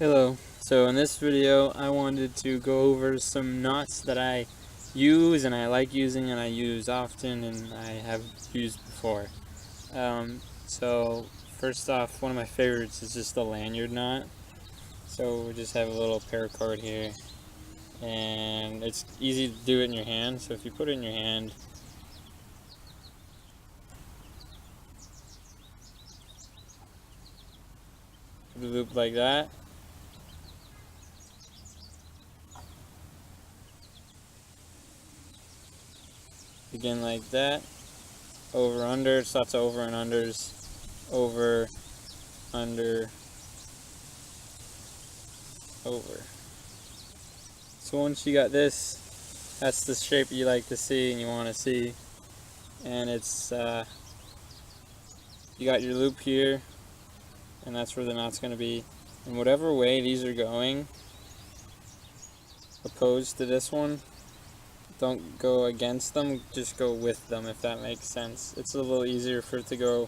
Hello. So in this video I wanted to go over some knots that I use and I like using and I use often and I have used before. So first off, one of my favorites is just the lanyard knot. So we just have a little paracord here and it's easy to do it in your hand. So if you put it in your hand, put a loop like that. Begin like that, over, under, it's lots of over and unders, over, under, over. So once you got this, that's the shape you like to see and you want to see, and it's, you got your loop here, and that's where the knot's going to be, and whatever way these are going, opposed to this one, don't go against them, just go with them, if that makes sense. It's a little easier for it to go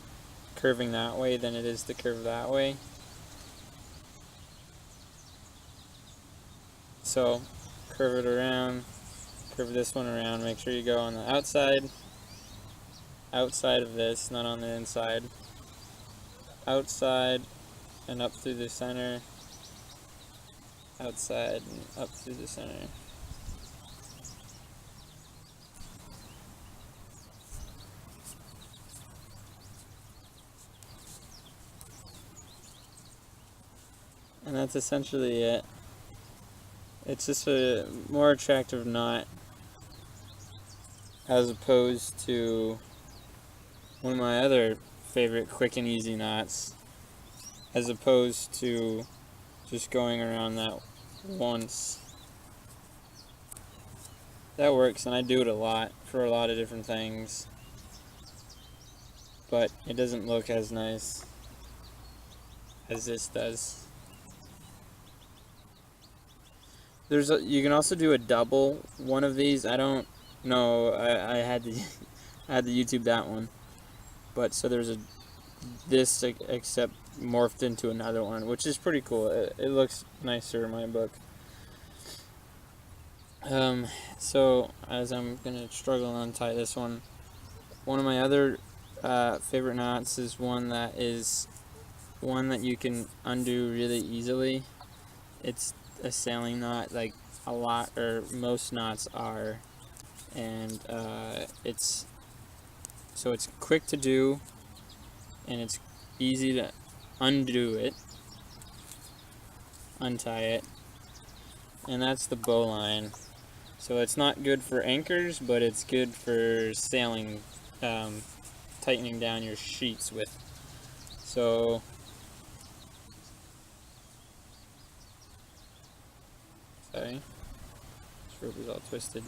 curving that way than it is to curve that way. So curve it around, curve this one around, make sure you go on the outside of this, not on the inside. Outside and up through the center, outside and up through the center. And that's essentially it. It's just a more attractive knot as opposed to one of my other favorite quick and easy knots, as opposed to just going around that once. That works, and I do it a lot for a lot of different things, but it doesn't look as nice as this does. You can also do a double one of these. I don't know. I had to YouTube that one, but so there's this except morphed into another one, which is pretty cool. It looks nicer in my book. So as I'm gonna struggle to untie this one, one of my other favorite knots is one that you can undo really easily. It's a sailing knot, like a lot or most knots are, and it's quick to do and it's easy to untie it, and that's the bowline. So it's not good for anchors, but it's good for sailing, tightening down your sheets with. So sorry, this rope is all twisted.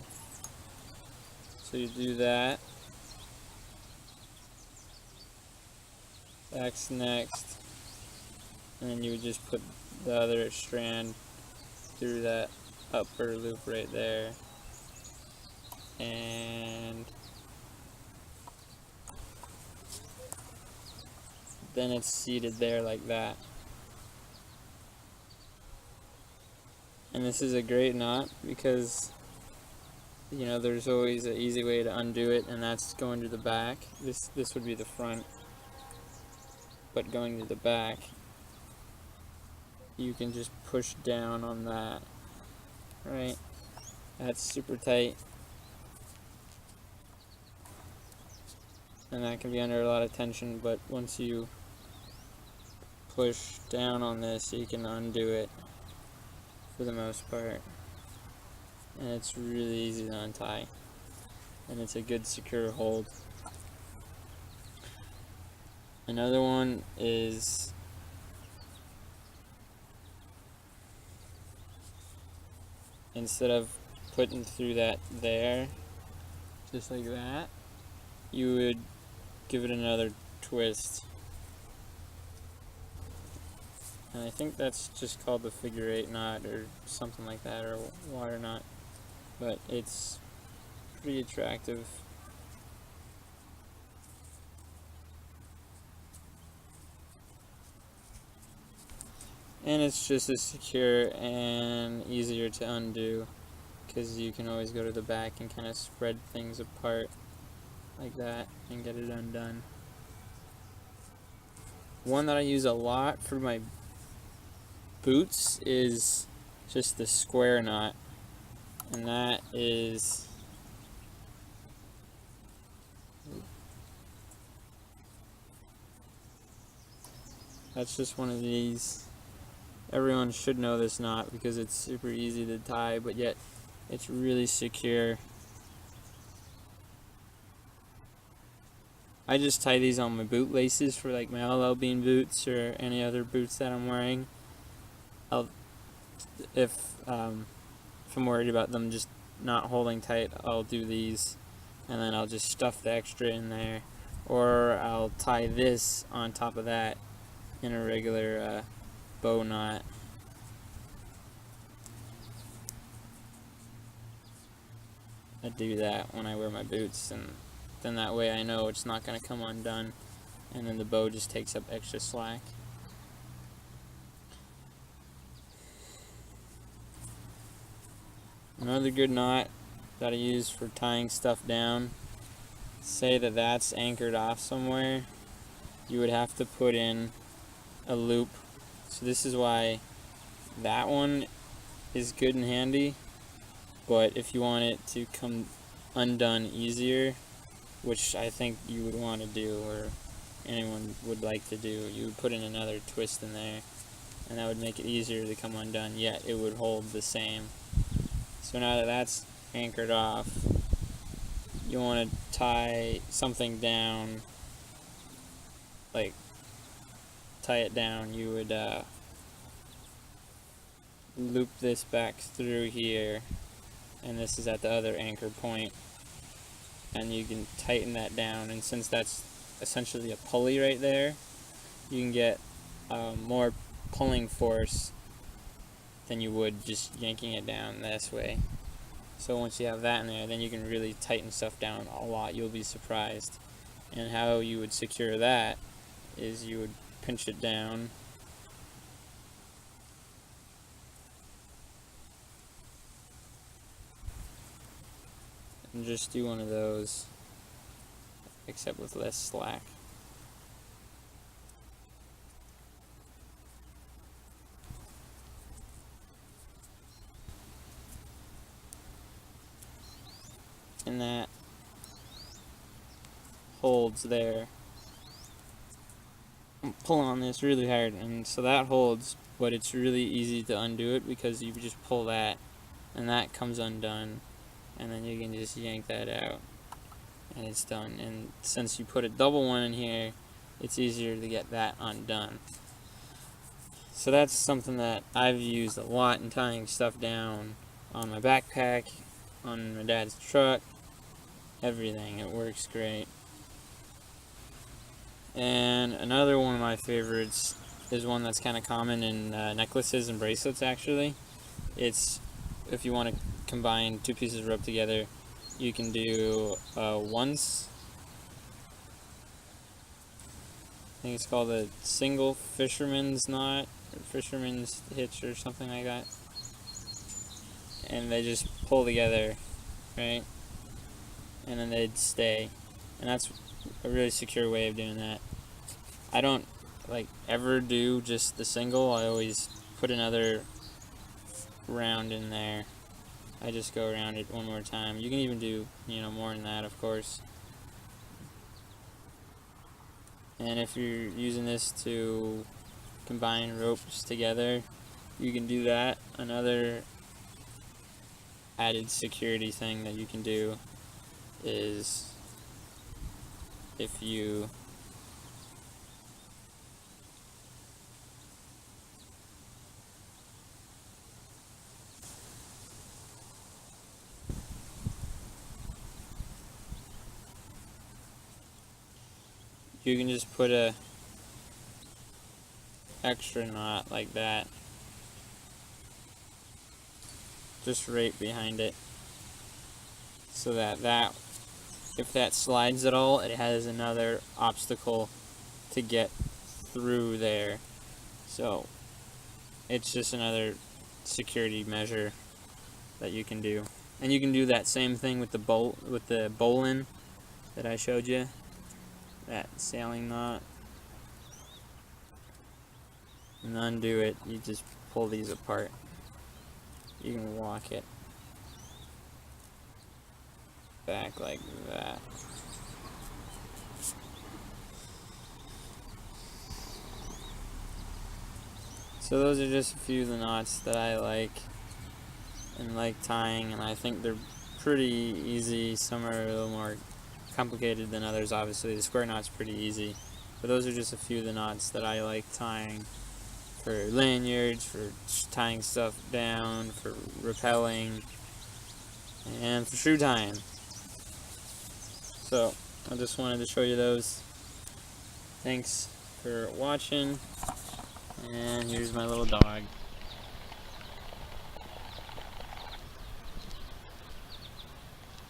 So you do that. Back's next. And then you would just put the other strand through that upper loop right there. And then it's seated there like that. And this is a great knot because, you know, there's always an easy way to undo it, and that's going to the back. This would be the front, but going to the back, you can just push down on that, right? That's super tight, and that can be under a lot of tension, but once you push down on this, you can undo it for the most part, and it's really easy to untie, and it's a good secure hold. Another one is instead of putting through that there, just like that, you would give it another twist. And I think that's just called the figure 8 knot or something like that, or water knot, but it's pretty attractive. And it's just as secure and easier to undo, because you can always go to the back and kind of spread things apart like that and get it undone. One that I use a lot for my boots is just the square knot, and that's just one of these. Everyone should know this knot because it's super easy to tie, but yet it's really secure. I just tie these on my boot laces for like my LL Bean boots or any other boots that I'm wearing. If I'm worried about them just not holding tight, I'll do these, and then I'll just stuff the extra in there, or I'll tie this on top of that in a regular bow knot. I do that when I wear my boots, and then that way I know it's not going to come undone, and then the bow just takes up extra slack. Another good knot that I use for tying stuff down, say that that's anchored off somewhere, you would have to put in a loop. So this is why that one is good and handy, but if you want it to come undone easier, which I think you would want to do, or anyone would like to do, you would put in another twist in there, and that would make it easier to come undone, yet it would hold the same. So now that that's anchored off, you want to tie something down, like tie it down. You would loop this back through here, and this is at the other anchor point, and you can tighten that down, and since that's essentially a pulley right there, you can get more pulling force than you would just yanking it down this way. So once you have that in there, then you can really tighten stuff down a lot. You'll be surprised. And how you would secure that is you would pinch it down, and just do one of those, except with less slack. And that holds there. I'm pulling on this really hard, and so that holds, but it's really easy to undo it because you just pull that, and that comes undone, and then you can just yank that out, and it's done. And since you put a double one in here, it's easier to get that undone. So that's something that I've used a lot in tying stuff down on my backpack, on my dad's truck, everything. It works great. And another one of my favorites is one that's kind of common in necklaces and bracelets, actually. It's if you want to combine two pieces of rope together, you can do once. I think it's called a single fisherman's knot, or fisherman's hitch, or something like that. And they just pull together, right? And then they'd stay. And that's a really secure way of doing that. I don't ever do just the single. I always put another round in there. I just go around it one more time. You can even do, more than that, of course. And if you're using this to combine ropes together, you can do that. Another added security thing that you can do is if you can just put a extra knot like that just right behind it, so that if that slides at all, it has another obstacle to get through there. So it's just another security measure that you can do. And you can do that same thing with the Bowline that I showed you, that sailing knot. And undo it, you just pull these apart. You can walk it back like that. So those are just a few of the knots that I like and like tying, and I think they're pretty easy. Some are a little more complicated than others. Obviously the square knot's pretty easy, but those are just a few of the knots that I like tying for lanyards, for tying stuff down, for rappelling, and for shoe tying. So I just wanted to show you those. Thanks for watching, and here's my little dog.